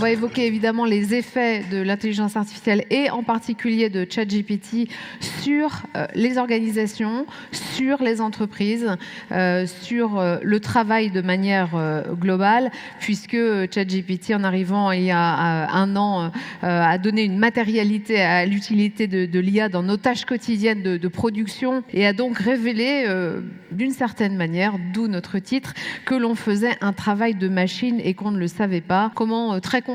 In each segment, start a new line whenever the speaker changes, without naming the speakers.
va évoquer évidemment les effets de l'intelligence artificielle et en particulier de ChatGPT sur les organisations, sur les entreprises, sur le travail de manière globale, puisque ChatGPT, en arrivant il y a un an, a donné une matérialité à l'utilité de l'IA dans nos tâches quotidiennes de production et a donc révélé d'une certaine manière, d'où notre titre, que l'on faisait un travail de machine et qu'on ne le savait pas. Comment très concrètement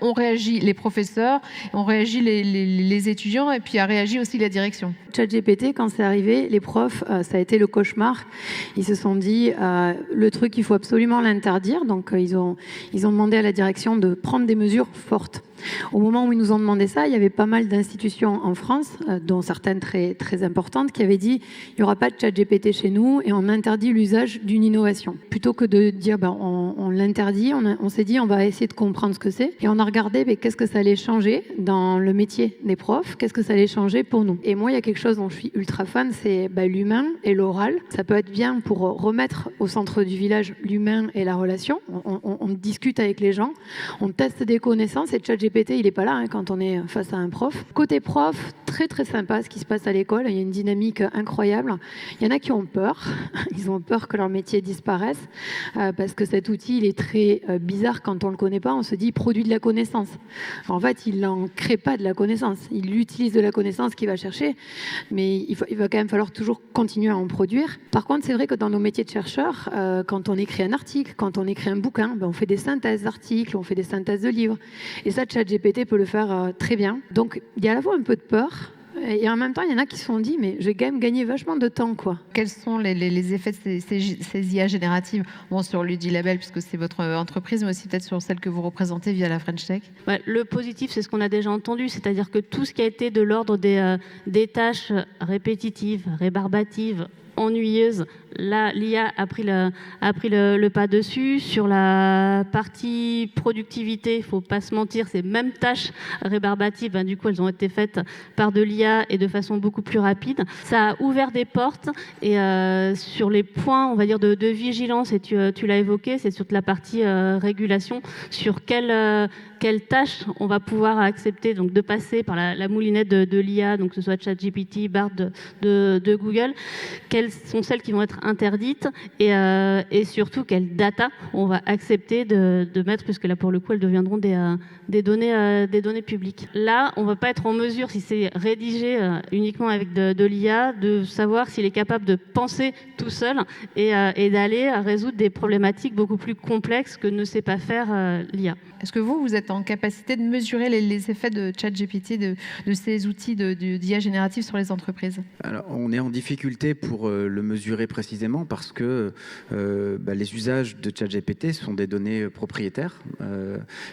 on réagit les professeurs, on réagit les étudiants et puis a réagi aussi la direction.
ChatGPT, quand c'est arrivé, les profs, ça a été le cauchemar. Ils se sont dit, le truc, il faut absolument l'interdire. Donc, ils ont demandé à la direction de prendre des mesures fortes. Au moment où ils nous ont demandé ça, il y avait pas mal d'institutions en France, dont certaines très, très importantes, qui avaient dit il n'y aura pas de ChatGPT chez nous et on interdit l'usage d'une innovation. Plutôt que de dire on l'interdit, on s'est dit on va essayer de comprendre ce que c'est et on a regardé qu'est-ce que ça allait changer dans le métier des profs, qu'est-ce que ça allait changer pour nous. Et moi, il y a quelque chose dont je suis ultra fan, c'est l'humain et l'oral. Ça peut être bien pour remettre au centre du village l'humain et la relation. On discute avec les gens, on teste des connaissances et ChatGPT, il n'est pas là quand on est face à un prof. Côté prof, très très sympa ce qui se passe à l'école. Il y a une dynamique incroyable. Il y en a qui ont peur. Ils ont peur que leur métier disparaisse parce que cet outil, il est très bizarre quand on ne le connaît pas. On se dit, il produit de la connaissance. En fait, il n'en crée pas de la connaissance. Il utilise de la connaissance qu'il va chercher, mais il va quand même falloir toujours continuer à en produire. Par contre, c'est vrai que dans nos métiers de chercheurs, quand on écrit un article, quand on écrit un bouquin, on fait des synthèses d'articles, on fait des synthèses de livres. Et ça, ChatGPT peut le faire très bien. Donc, il y a à la fois un peu de peur, et en même temps, il y en a qui se sont dit, mais je vais quand même gagner vachement de temps, quoi.
Quels sont les effets de ces IA génératives sur l'Udilabel, puisque c'est votre entreprise, mais aussi peut-être sur celle que vous représentez via la French Tech?
Le positif, c'est ce qu'on a déjà entendu, c'est-à-dire que tout ce qui a été de l'ordre des tâches répétitives, rébarbatives, ennuyeuses, là, l'IA a pris le pas dessus. Sur la partie productivité, il ne faut pas se mentir, ces mêmes tâches rébarbatives, du coup, elles ont été faites par de l'IA et de façon beaucoup plus rapide. Ça a ouvert des portes et sur les points, on va dire, de vigilance, et tu l'as évoqué, c'est sur la partie régulation, sur quelles tâches on va pouvoir accepter donc de passer par la moulinette de l'IA, donc que ce soit ChatGPT, Bard de Google, quelles sont celles qui vont être interdites et surtout quelles data on va accepter de mettre, puisque là pour le coup elles deviendront des données publiques. Là, on ne va pas être en mesure, si c'est rédigé uniquement avec de l'IA, de savoir s'il est capable de penser tout seul et d'aller résoudre des problématiques beaucoup plus complexes que ne sait pas faire l'IA.
Est-ce que vous êtes en capacité de mesurer les effets de ChatGPT, de ces outils d'IA générative sur les entreprises?
Alors, on est en difficulté pour le mesurer précisément parce que les usages de ChatGPT sont des données propriétaires.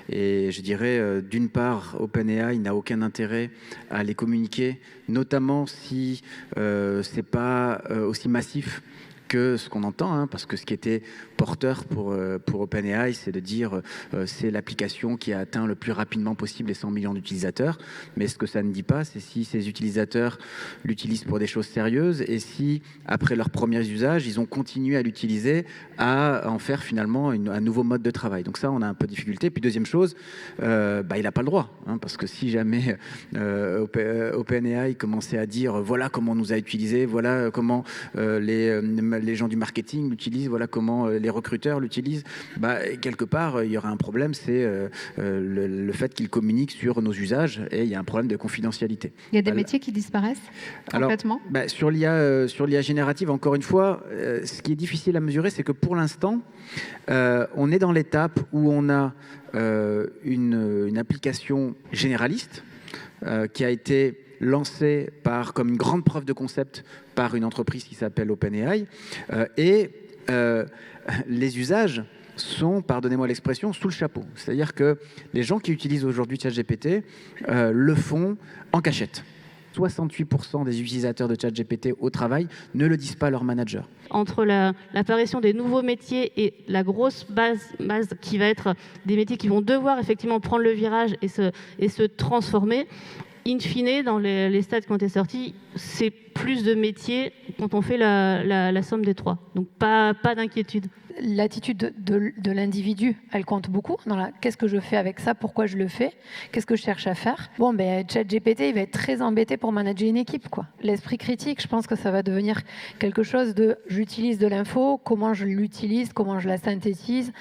Et je dirais, d'une part, OpenAI n'a aucun intérêt à les communiquer, notamment si ce n'est pas aussi massif que ce qu'on entend, parce que ce qui était porteur pour OpenAI, c'est de dire c'est l'application qui a atteint le plus rapidement possible les 100 millions d'utilisateurs. Mais ce que ça ne dit pas, c'est si ces utilisateurs l'utilisent pour des choses sérieuses et si, après leurs premiers usages, ils ont continué à l'utiliser, à en faire finalement un nouveau mode de travail. Donc ça, on a un peu de difficulté. Puis deuxième chose, il n'a pas le droit, parce que si jamais OpenAI commençait à dire voilà comment on nous a utilisés, voilà comment les gens du marketing l'utilisent, voilà comment les recruteurs l'utilisent, quelque part, il y aura un problème, c'est le fait qu'ils communiquent sur nos usages et il y a un problème de confidentialité.
Il y a des métiers qui disparaissent complètement?
Alors, sur l'IA générative, encore une fois, ce qui est difficile à mesurer, c'est que pour l'instant, on est dans l'étape où on a une application généraliste qui a été lancée comme une grande preuve de concept par une entreprise qui s'appelle OpenAI, et les usages sont, pardonnez-moi l'expression, sous le chapeau. C'est-à-dire que les gens qui utilisent aujourd'hui ChatGPT le font en cachette. 68% des utilisateurs de ChatGPT au travail ne le disent pas à leur manager.
Entre l'apparition des nouveaux métiers et la grosse base qui va être des métiers qui vont devoir effectivement prendre le virage et se transformer, in fine, dans les stats qui ont été sortis, c'est plus de métiers quand on fait la somme des trois. Donc pas d'inquiétude.
L'attitude de l'individu, elle compte beaucoup. Qu'est-ce que je fais avec ça? Pourquoi je le fais? Qu'est-ce que je cherche à faire? Bon, ChatGPT, il va être très embêté pour manager une équipe, quoi. L'esprit critique, je pense que ça va devenir quelque chose de j'utilise de l'info, comment je l'utilise, comment je la synthétise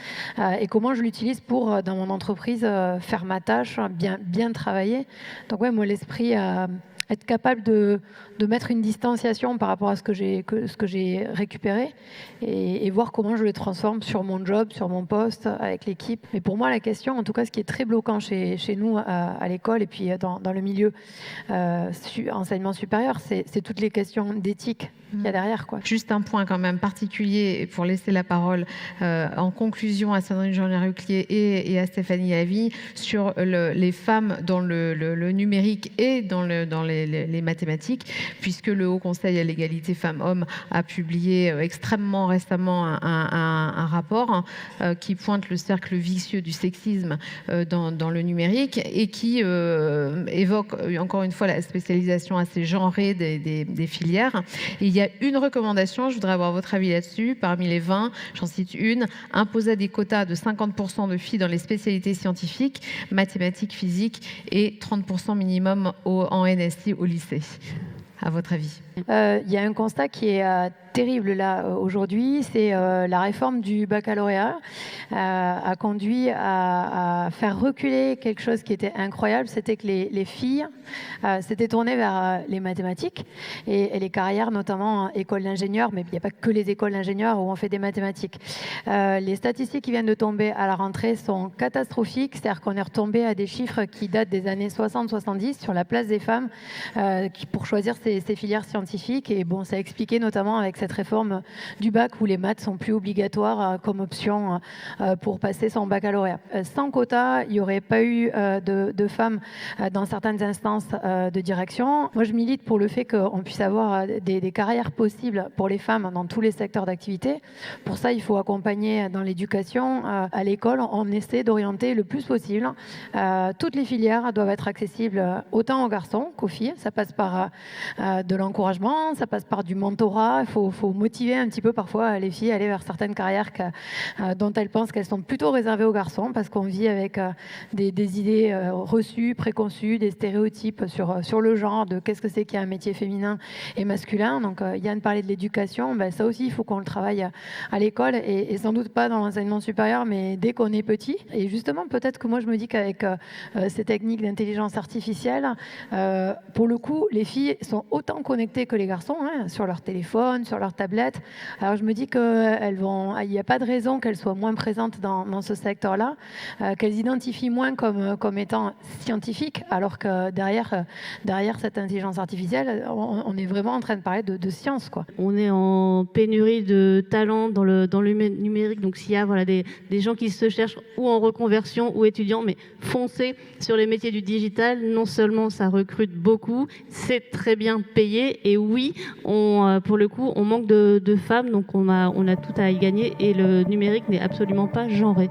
et comment je l'utilise pour, dans mon entreprise, faire ma tâche, bien travailler. Donc ouais, moi, l'esprit... être capable de mettre une distanciation par rapport à ce que j'ai récupéré et voir comment je le transforme sur mon job, sur mon poste, avec l'équipe. Mais pour moi, la question, en tout cas, ce qui est très bloquant chez nous à l'école et puis dans le milieu enseignement supérieur, c'est toutes les questions d'éthique qu'il y a derrière, quoi.
Juste un point quand même particulier pour laisser la parole en conclusion à Sandrine Jean-Ruclier et à Stéphanie Lavie sur les femmes dans le numérique et dans les mathématiques, puisque le Haut Conseil à l'égalité femmes-hommes a publié extrêmement récemment un rapport qui pointe le cercle vicieux du sexisme dans le numérique et qui évoque encore une fois la spécialisation assez genrée des filières. Et il y a une recommandation, je voudrais avoir votre avis là-dessus, parmi les 20, j'en cite une, imposer des quotas de 50% de filles dans les spécialités scientifiques, mathématiques, physique et 30% minimum en NSI au lycée. À votre avis?
Il y a un constat qui est terrible là aujourd'hui, c'est la réforme du baccalauréat a conduit à faire reculer quelque chose qui était incroyable, c'était que les filles s'étaient tournées vers les mathématiques et les carrières, notamment école d'ingénieurs, mais il n'y a pas que les écoles d'ingénieurs où on fait des mathématiques. Les statistiques qui viennent de tomber à la rentrée sont catastrophiques, c'est-à-dire qu'on est retombé à des chiffres qui datent des années 60-70 sur la place des femmes pour choisir ces filières scientifiques. Et bon, ça a expliqué notamment avec cette réforme du bac où les maths sont plus obligatoires comme option pour passer son baccalauréat. Sans quota, il n'y aurait pas eu de femmes dans certaines instances de direction. Moi, je milite pour le fait qu'on puisse avoir des carrières possibles pour les femmes dans tous les secteurs d'activité. Pour ça, il faut accompagner dans l'éducation. À l'école, on essaie d'orienter le plus possible. Toutes les filières doivent être accessibles autant aux garçons qu'aux filles. Ça passe par de l'encouragement, ça passe par du mentorat. Il faut motiver un petit peu parfois les filles à aller vers certaines carrières dont elles pensent qu'elles sont plutôt réservées aux garçons parce qu'on vit avec des idées reçues, préconçues, des stéréotypes sur le genre de qu'est-ce que c'est qu'il y a un métier féminin et masculin. Donc Yann parlait de l'éducation, ça aussi il faut qu'on le travaille à l'école et sans doute pas dans l'enseignement supérieur, mais dès qu'on est petit. Et justement, peut-être que moi je me dis qu'avec ces techniques d'intelligence artificielle, pour le coup, les filles sont autant connectées que les garçons, sur leur téléphone, sur leur tablette. Alors je me dis qu'il n'y a pas de raison qu'elles soient moins présentes dans ce secteur-là, qu'elles identifient moins comme étant scientifiques, alors que derrière cette intelligence artificielle, on est vraiment en train de parler de science, quoi.
On est en pénurie de talents dans le numérique, donc s'il y a des gens qui se cherchent ou en reconversion ou étudiants, mais foncez sur les métiers du digital, non seulement ça recrute beaucoup, c'est très bien payé et oui, pour le coup, on manque de femmes, donc on a tout à y gagner et le numérique n'est absolument pas genré.